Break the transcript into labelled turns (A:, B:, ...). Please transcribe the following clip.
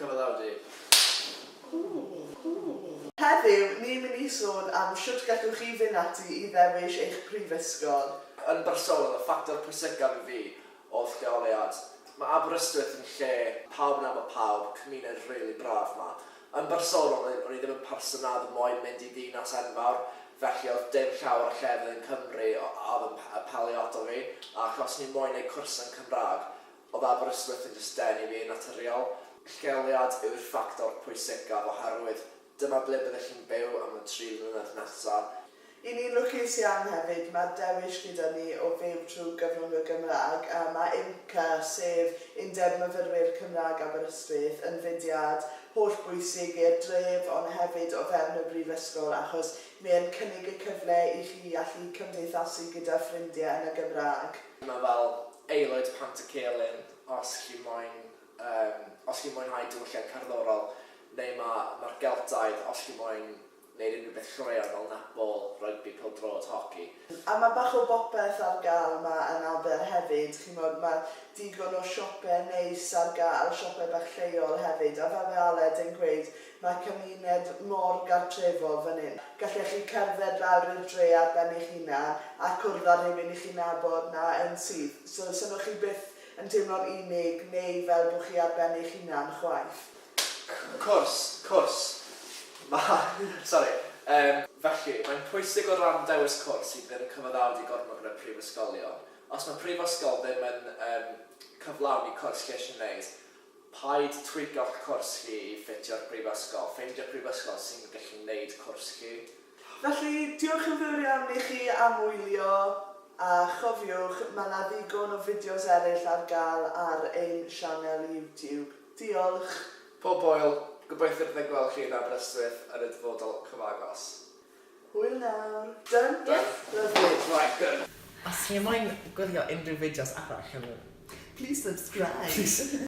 A: Cyfaddawdi.
B: Heddiw, ni'n mynd I sôn am sut gallwch chi fynd ati I ddewis eich prifysgol.
A: Yn bersonol, y ffactor pwysicaf I fi oedd lleoliad. Mae Aberystwyth yn lle pawb am y pawb, cymuned rili braf yma. Yn bersonol, o'n I ddim yn personad moyn mynd I ddinas enfawr, felly oedd dim llawer o llefydd yn Cymru oedd yn palioto fi, a achos ni moyn neud cwrs yn Cymraeg, oedd Aberystwyth yn just denu fi yn naturiol. Lleoliad yw'r ffactor pwysicaf oherwydd dyma ble byddech chi'n byw am y 3 mlynedd nesaf.
B: I ni'n lwcus iawn hefyd, mae dewis gyda ni o fyw trwy gyfrwng y Gymraeg a mae IMCA, sef Undeb Myfyrwyr Cymraeg Aberystwyth, yn fudiad hollbwysig i'r dref ond hefyd o fewn y brifysgol achos mae'n cynnig y cyfle I chi allu cymdeithasu gyda ffrindiau yn y Gymraeg.
A: Mae fel aelwyd Pantycelyn os chi moyn diwylliant cerddorol, neu mae'r Geltaidd os chi moyn wneud unrhyw beth llwyddiant fel netball, rugby, pêl-droed, hoci.
B: A mae bach o bopeth ar gael yma yn Aber hefyd. Mae digon o siopau neis ar gael, siopau bach lleol hefyd. A fel Aled yn gweud, mae cymuned mor gartrefol fan hyn. Gallech chi cerdded lawr i'r dre ar ben eich hunan a cwrdd ar rhywun I chi'n nabod na yn sydd. So, synwch chi byth yn teimlo'n unig neu fel bod chi ar ben eich hunan chwaith.
A: Cwrs. Felly, mae'n pwysig o ran dewis cwrs I fynd yn cyfaddawdi gormod gyda'r prifysgolion. Os mae prifysgol ddim yn cyflawni cwrs chi eisiau gwneud, paid twigio'ch cwrs chi I ffitio'r prifysgol. Ffeindio prifysgol sy'n gallu gwneud cwrs chi.
B: Felly, diolch yn fawr iawn I chi am wylio a chofiwch, mae yna ddigon o fideos eraill ar gael ar ein sianel YouTube. Diolch.
A: Pob Boel, gobeithio byddai gweld chi yn Aberystwyth yn y dyfodol cyfagos.
B: Hwyl nawr. Done?
A: Done.
B: Lovely.
A: Right, good.
C: Os chi moyn gwylio unrhyw fideos arall yn
B: Please subscribe.